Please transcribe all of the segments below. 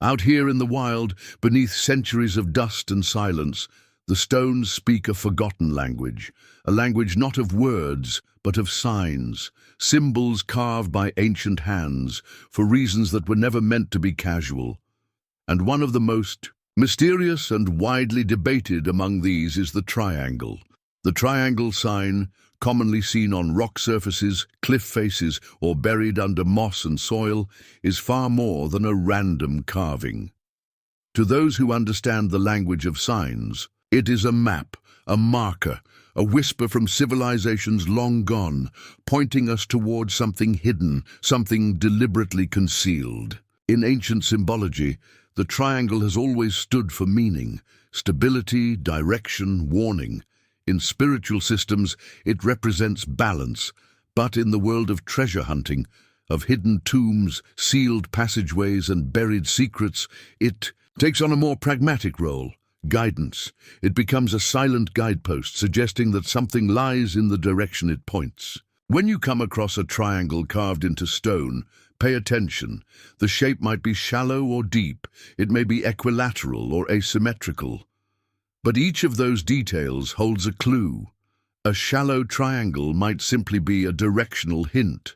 Out here in the wild, beneath centuries of dust and silence, the stones speak a forgotten language, a language not of words, but of signs, symbols carved by ancient hands for reasons that were never meant to be casual. And one of the most mysterious and widely debated among these is the triangle. The triangle sign, commonly seen on rock surfaces, cliff faces, or buried under moss and soil, is far more than a random carving. To those who understand the language of signs, it is a map, a marker, a whisper from civilizations long gone, pointing us towards something hidden, something deliberately concealed. In ancient symbology, the triangle has always stood for meaning, stability, direction, warning. In spiritual systems, it represents balance, but in the world of treasure hunting, of hidden tombs, sealed passageways, and buried secrets, it takes on a more pragmatic role, guidance. It becomes a silent guidepost, suggesting that something lies in the direction it points. When you come across a triangle carved into stone, pay attention. The shape might be shallow or deep, it may be equilateral or asymmetrical. But each of those details holds a clue. A shallow triangle might simply be a directional hint.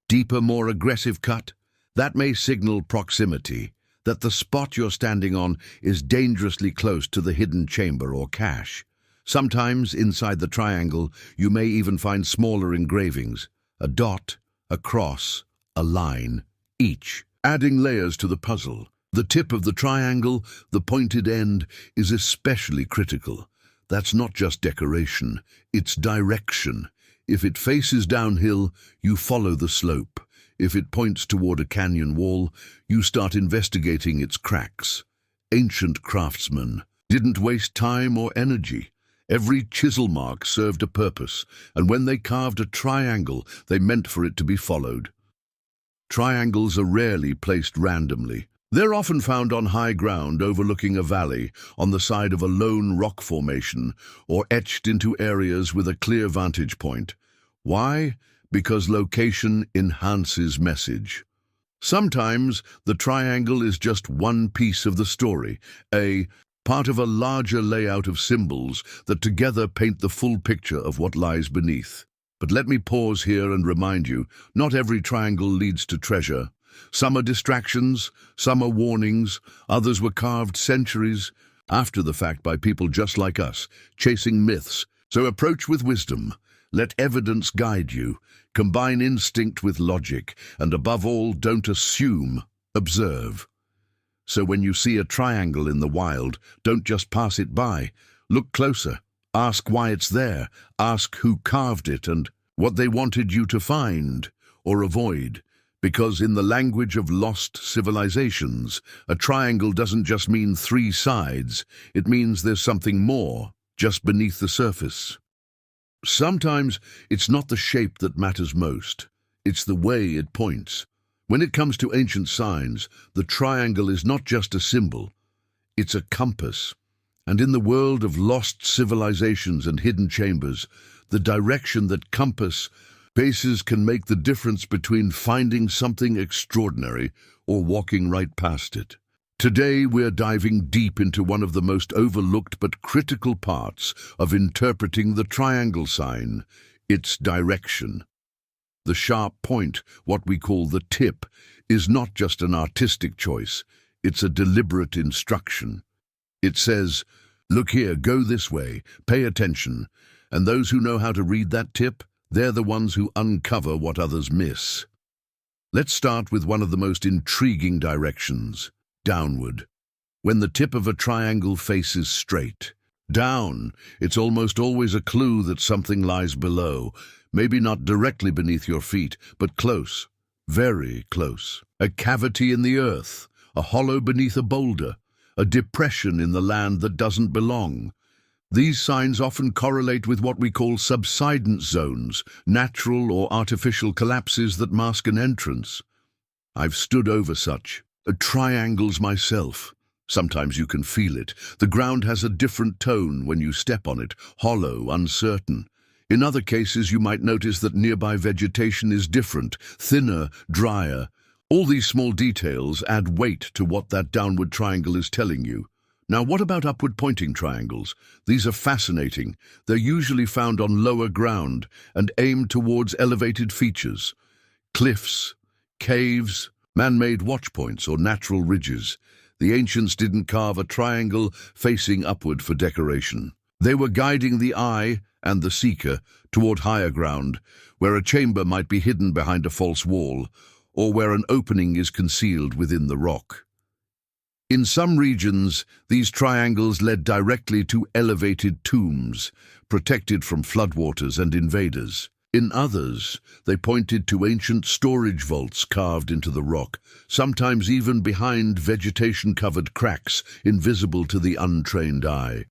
Deeper, more aggressive cut, that may signal proximity, that the spot you're standing on is dangerously close to the hidden chamber or cache. Sometimes, inside the triangle, you may even find smaller engravings, a dot, a cross, a line, each adding layers to the puzzle. The tip of the triangle, the pointed end, is especially critical. That's not just decoration, it's direction. If it faces downhill, you follow the slope. If it points toward a canyon wall, you start investigating its cracks. Ancient craftsmen didn't waste time or energy. Every chisel mark served a purpose, and when they carved a triangle, they meant for it to be followed. Triangles are rarely placed randomly. They're often found on high ground overlooking a valley, on the side of a lone rock formation, or etched into areas with a clear vantage point. Why? Because location enhances message. Sometimes the triangle is just one piece of the story, a part of a larger layout of symbols that together paint the full picture of what lies beneath. But let me pause here and remind you, not every triangle leads to treasure. Some are distractions, some are warnings, others were carved centuries after the fact by people just like us, chasing myths. So approach with wisdom. Let evidence guide you. Combine instinct with logic, and above all, don't assume, observe. So when you see a triangle in the wild, don't just pass it by. Look closer. Ask why it's there. Ask who carved it and what they wanted you to find or avoid. Because in the language of lost civilizations, a triangle doesn't just mean three sides. It means there's something more, just beneath the surface. Sometimes it's not the shape that matters most. It's the way it points. When it comes to ancient signs, the triangle is not just a symbol. It's a compass. And in the world of lost civilizations and hidden chambers, the direction that compass faces can make the difference between finding something extraordinary or walking right past it. Today we're diving deep into one of the most overlooked but critical parts of interpreting the triangle sign, its direction. The sharp point, what we call the tip, is not just an artistic choice, it's a deliberate instruction. It says, "Look here, go this way, pay attention," and those who know how to read that tip, they're the ones who uncover what others miss. Let's start with one of the most intriguing directions, downward. When the tip of a triangle faces straight, down, it's almost always a clue that something lies below, maybe not directly beneath your feet, but close, very close. A cavity in the earth, a hollow beneath a boulder, a depression in the land that doesn't belong. These signs often correlate with what we call subsidence zones, natural or artificial collapses that mask an entrance. I've stood over such triangles myself. Sometimes you can feel it. The ground has a different tone when you step on it, hollow, uncertain. In other cases, you might notice that nearby vegetation is different, thinner, drier, All these small details add weight to what that downward triangle is telling you. Now, what about upward pointing triangles? These are fascinating. They're usually found on lower ground and aimed towards elevated features. Cliffs, caves, man-made watchpoints or natural ridges. The ancients didn't carve a triangle facing upward for decoration. They were guiding the eye and the seeker toward higher ground, where a chamber might be hidden behind a false wall, or where an opening is concealed within the rock. In some regions, these triangles led directly to elevated tombs, protected from floodwaters and invaders. In others, they pointed to ancient storage vaults carved into the rock, sometimes even behind vegetation-covered cracks invisible to the untrained eye.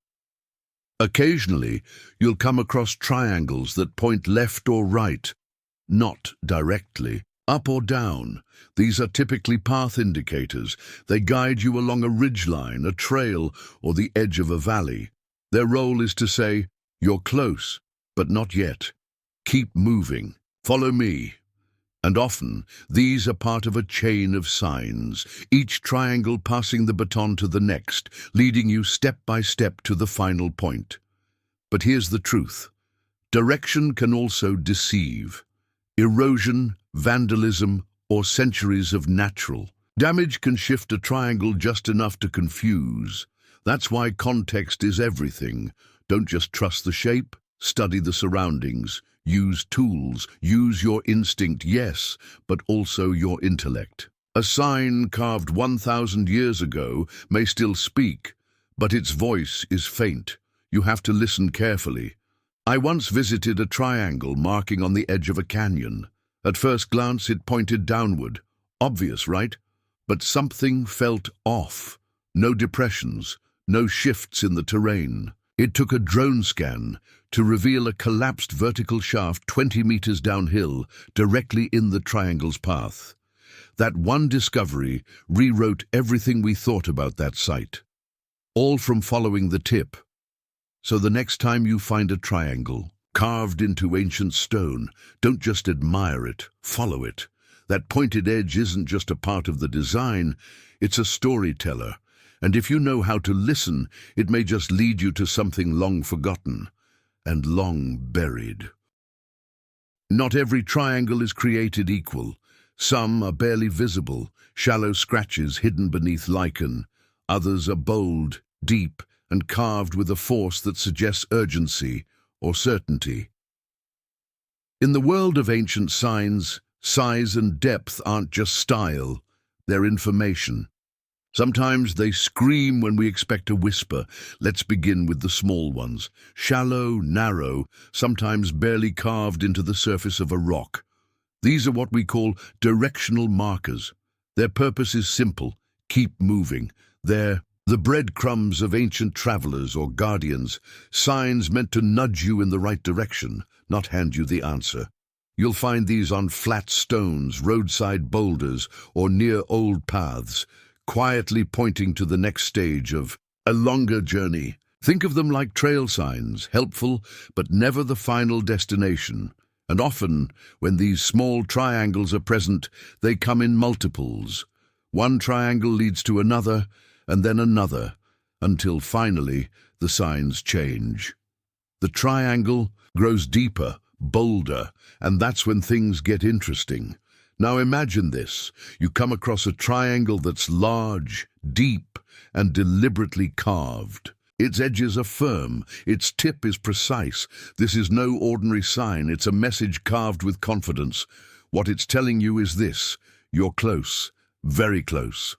Occasionally, you'll come across triangles that point left or right, not directly. Up or down. These are typically path indicators. They guide you along a ridgeline, a trail, or the edge of a valley. Their role is to say, "You're close, but not yet. Keep moving. Follow me." And often, these are part of a chain of signs, each triangle passing the baton to the next, leading you step by step to the final point. But here's the truth. Direction can also deceive. Erosion, vandalism, or centuries of natural damage can shift a triangle just enough to confuse. That's why context is everything. Don't just trust the shape, study the surroundings, use tools, use your instinct, yes, but also your intellect. A sign carved 1,000 years ago may still speak, but its voice is faint. You have to listen carefully. I once visited a triangle marking on the edge of a canyon. At first glance, it pointed downward. Obvious, right? But something felt off. No depressions, no shifts in the terrain. It took a drone scan to reveal a collapsed vertical shaft 20 meters downhill, directly in the triangle's path. That one discovery rewrote everything we thought about that site. All from following the tip. So the next time you find a triangle carved into ancient stone, don't just admire it, follow it. That pointed edge isn't just a part of the design, it's a storyteller. And if you know how to listen, it may just lead you to something long forgotten and long buried. Not every triangle is created equal. Some are barely visible, shallow scratches hidden beneath lichen. Others are bold, deep, and carved with a force that suggests urgency or certainty. In the world of ancient signs, size and depth aren't just style, they're information. Sometimes they scream when we expect a whisper. Let's begin with the small ones. Shallow, narrow, sometimes barely carved into the surface of a rock. These are what we call directional markers. Their purpose is simple: keep moving. They're the breadcrumbs of ancient travelers or guardians, signs meant to nudge you in the right direction, not hand you the answer. You'll find these on flat stones, roadside boulders, or near old paths, quietly pointing to the next stage of a longer journey. Think of them like trail signs, helpful, but never the final destination. And often, when these small triangles are present, they come in multiples. One triangle leads to another, and then another, until finally the signs change. The triangle grows deeper, bolder, and that's when things get interesting. Now imagine this. You come across a triangle that's large, deep, and deliberately carved. Its edges are firm, its tip is precise. This is no ordinary sign, it's a message carved with confidence. What it's telling you is this: you're close, very close.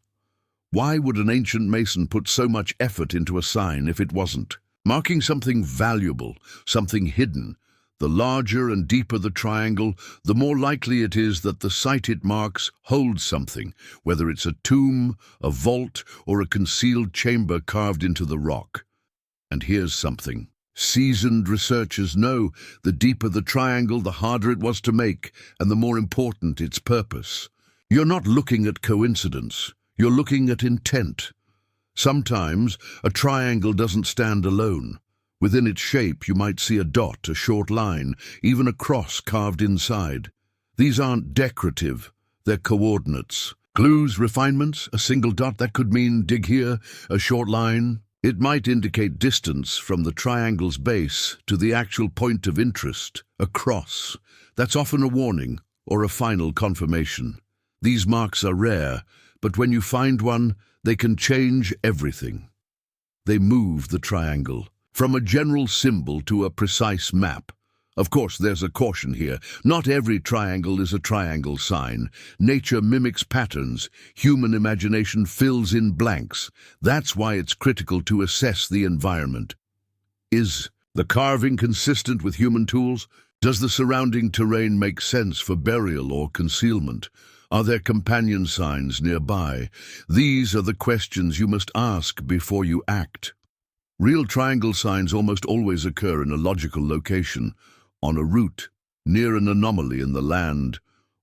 Why would an ancient mason put so much effort into a sign if it wasn't? Marking something valuable, something hidden. The larger and deeper the triangle, the more likely it is that the site it marks holds something, whether it's a tomb, a vault, or a concealed chamber carved into the rock. And here's something. Seasoned researchers know the deeper the triangle, the harder it was to make, and the more important its purpose. You're not looking at coincidence. You're looking at intent. Sometimes a triangle doesn't stand alone. Within its shape you might see a dot, a short line, even a cross carved inside. These aren't decorative, they're coordinates. Clues, refinements, a single dot that could mean dig here, a short line. It might indicate distance from the triangle's base to the actual point of interest, a cross. That's often a warning or a final confirmation. These marks are rare, but when you find one, they can change everything. They move the triangle from a general symbol to a precise map. Of course, there's a caution here. Not every triangle is a triangle sign. Nature mimics patterns. Human imagination fills in blanks. That's why it's critical to assess the environment. Is the carving consistent with human tools? Does the surrounding terrain make sense for burial or concealment? Are there companion signs nearby? These are the questions you must ask before you act. Real triangle signs almost always occur in a logical location, on a route, near an anomaly in the land,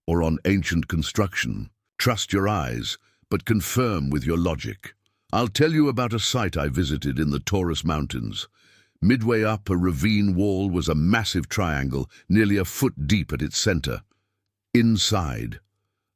or on ancient construction. Trust your eyes, but confirm with your logic. I'll tell you about a site I visited in the Taurus Mountains. Midway up a ravine wall was a massive triangle, nearly a foot deep at its center. Inside,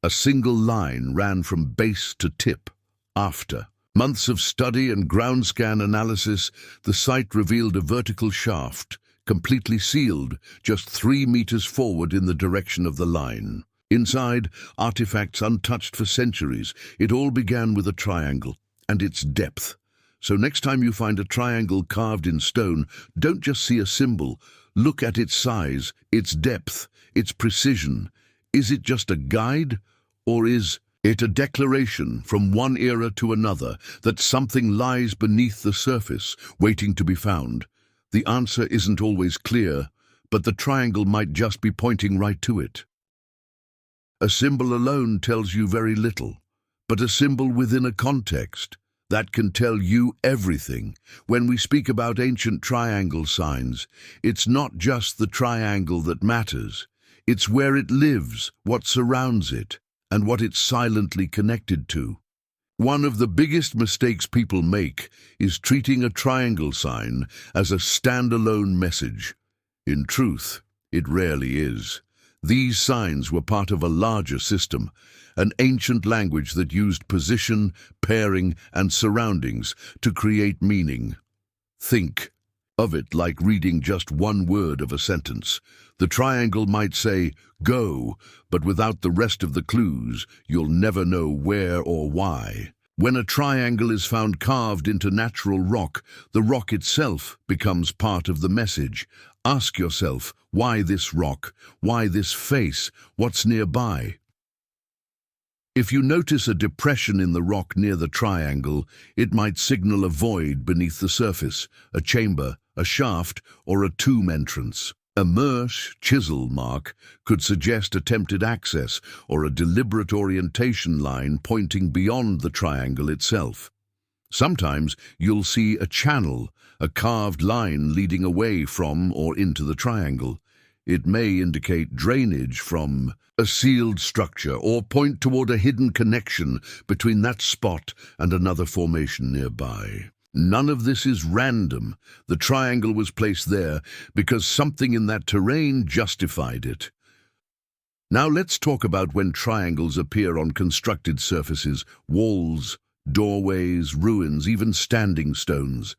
a single line ran from base to tip. After months of study and ground scan analysis, the site revealed a vertical shaft, completely sealed, just 3 meters forward in the direction of the line. Inside, artifacts untouched for centuries. It all began with a triangle and its depth. So next time you find a triangle carved in stone, don't just see a symbol. Look at its size, its depth, its precision. Is it just a guide, or is it a declaration from one era to another that something lies beneath the surface, waiting to be found? The answer isn't always clear, but the triangle might just be pointing right to it. A symbol alone tells you very little, but a symbol within a context, that can tell you everything. When we speak about ancient triangle signs, it's not just the triangle that matters. It's where it lives, what surrounds it, and what it's silently connected to. One of the biggest mistakes people make is treating a triangle sign as a standalone message. In truth, it rarely is. These signs were part of a larger system, an ancient language that used position, pairing, and surroundings to create meaning. Think of it like reading just one word of a sentence. The triangle might say, "Go," but without the rest of the clues, you'll never know where or why. When a triangle is found carved into natural rock, the rock itself becomes part of the message. Ask yourself, why this rock? Why this face? What's nearby? If you notice a depression in the rock near the triangle, it might signal a void beneath the surface, a chamber, a shaft, or a tomb entrance. A Mersch chisel mark could suggest attempted access or a deliberate orientation line pointing beyond the triangle itself. Sometimes you'll see a channel, a carved line leading away from or into the triangle. It may indicate drainage from a sealed structure or point toward a hidden connection between that spot and another formation nearby. None of this is random. The triangle was placed there because something in that terrain justified it. Now let's talk about when triangles appear on constructed surfaces, walls, doorways, ruins, even standing stones.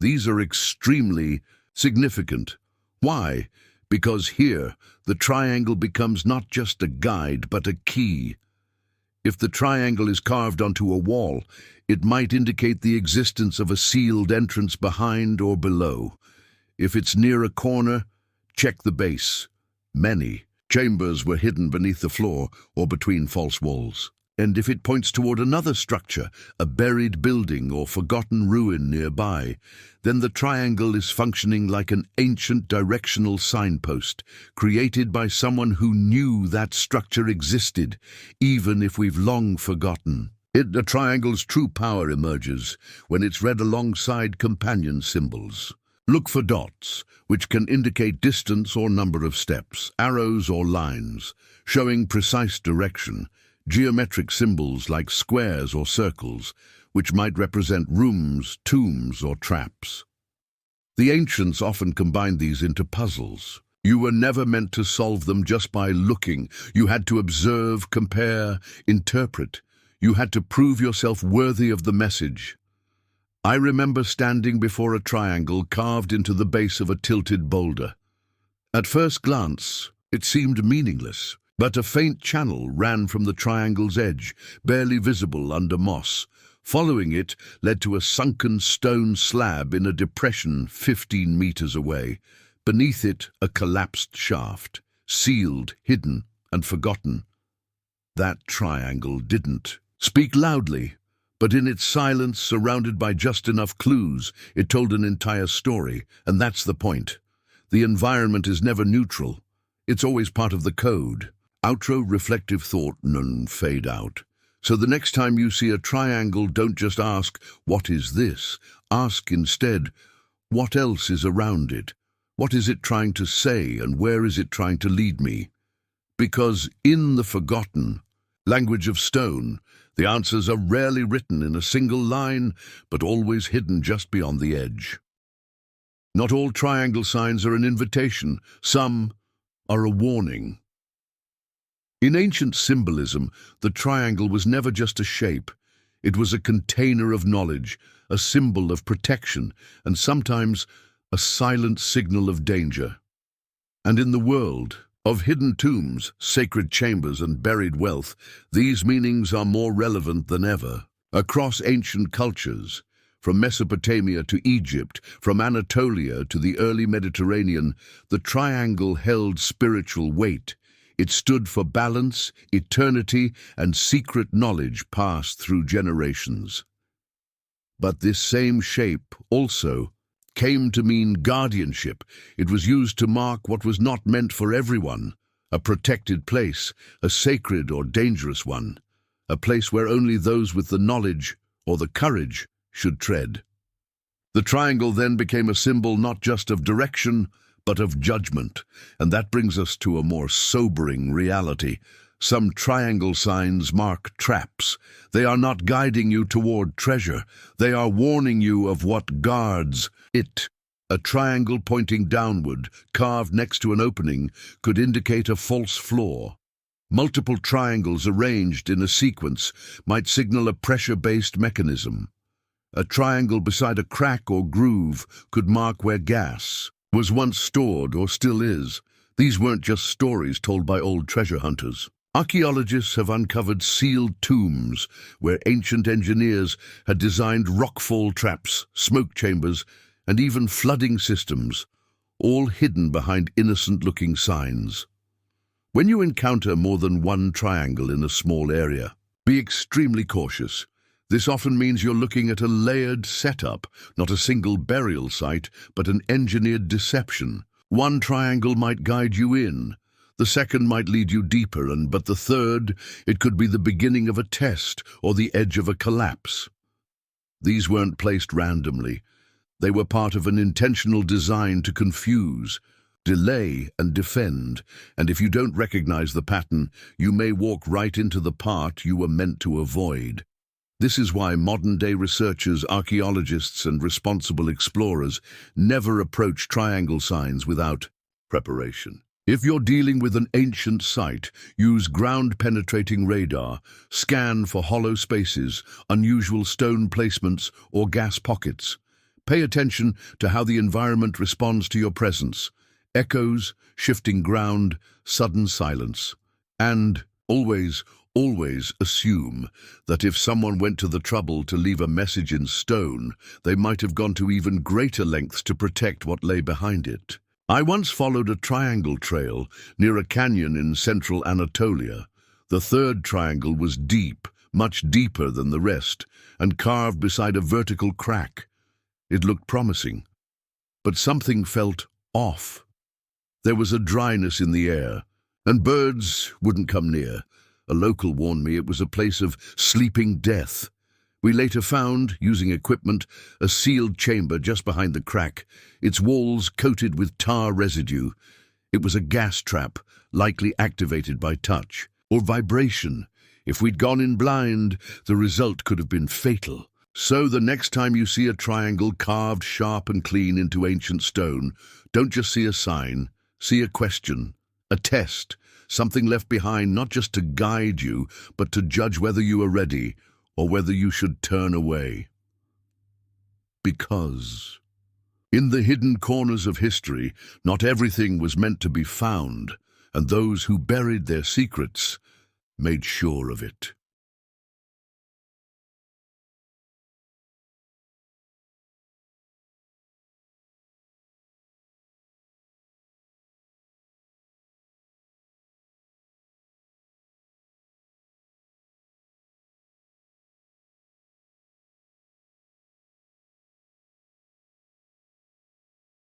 These are extremely significant. Why? Because here, the triangle becomes not just a guide, but a key. If the triangle is carved onto a wall, it might indicate the existence of a sealed entrance behind or below. If it's near a corner, check the base. Many chambers were hidden beneath the floor or between false walls. And if it points toward another structure, a buried building or forgotten ruin nearby, then the triangle is functioning like an ancient directional signpost, created by someone who knew that structure existed, even if we've long forgotten. The triangle's true power emerges when it's read alongside companion symbols. Look for dots, which can indicate distance or number of steps, arrows or lines, showing precise direction. Geometric symbols like squares or circles, which might represent rooms, tombs, or traps. The ancients often combined these into puzzles. You were never meant to solve them just by looking. You had to observe, compare, interpret. You had to prove yourself worthy of the message. I remember standing before a triangle carved into the base of a tilted boulder. At first glance, it seemed meaningless, but a faint channel ran from the triangle's edge, barely visible under moss. Following it led to a sunken stone slab in a depression 15 meters away. Beneath it, a collapsed shaft, sealed, hidden, and forgotten. That triangle didn't speak loudly, but in its silence, surrounded by just enough clues, it told an entire story, and that's the point. The environment is never neutral. It's always part of the code. Outro, reflective thought, none, fade out. So the next time you see a triangle, don't just ask, "What is this?" Ask instead, "What else is around it? What is it trying to say, and where is it trying to lead me?" Because in the forgotten language of stone, the answers are rarely written in a single line, but always hidden just beyond the edge. Not all triangle signs are an invitation. Some are a warning. In ancient symbolism, the triangle was never just a shape. It was a container of knowledge, a symbol of protection, and sometimes a silent signal of danger. And in the world of hidden tombs, sacred chambers, and buried wealth, these meanings are more relevant than ever. Across ancient cultures, from Mesopotamia to Egypt, from Anatolia to the early Mediterranean, the triangle held spiritual weight. It stood for balance, eternity, and secret knowledge passed through generations. But this same shape also came to mean guardianship. It was used to mark what was not meant for everyone, a protected place, a sacred or dangerous one, a place where only those with the knowledge or the courage should tread. The triangle then became a symbol not just of direction, but of judgment, and that brings us to a more sobering reality. Some triangle signs mark traps. They are not guiding you toward treasure. They are warning you of what guards it. A triangle pointing downward, carved next to an opening, could indicate a false floor. Multiple triangles arranged in a sequence might signal a pressure-based mechanism. A triangle beside a crack or groove could mark where gas was once stored or still is. These weren't just stories told by old treasure hunters. Archaeologists have uncovered sealed tombs where ancient engineers had designed rockfall traps, smoke chambers, and even flooding systems, all hidden behind innocent-looking signs. When you encounter more than one triangle in a small area, be extremely cautious. This often means you're looking at a layered setup, not a single burial site, but an engineered deception. One triangle might guide you in, the second might lead you deeper, but the third, it could be the beginning of a test or the edge of a collapse. These weren't placed randomly. They were part of an intentional design to confuse, delay, and defend, and if you don't recognize the pattern, you may walk right into the part you were meant to avoid. This is why modern-day researchers, archaeologists, and responsible explorers never approach triangle signs without preparation. If you're dealing with an ancient site, use ground-penetrating radar, scan for hollow spaces, unusual stone placements, or gas pockets. Pay attention to how the environment responds to your presence. Echoes, shifting ground, sudden silence. And always assume that if someone went to the trouble to leave a message in stone, they might have gone to even greater lengths to protect what lay behind it. I once followed a triangle trail near a canyon in central Anatolia. The third triangle was deep, much deeper than the rest, and carved beside a vertical crack. It looked promising, but something felt off. There was a dryness in the air, and birds wouldn't come near. A local warned me it was a place of sleeping death. We later found, using equipment, a sealed chamber just behind the crack, its walls coated with tar residue. It was a gas trap, likely activated by touch or vibration. If we'd gone in blind, the result could have been fatal. So the next time you see a triangle carved sharp and clean into ancient stone, don't just see a sign, See a question, a test, something left behind not just to guide you, but to judge whether you are ready or whether you should turn away. Because in the hidden corners of history, not everything was meant to be found, and those who buried their secrets made sure of it.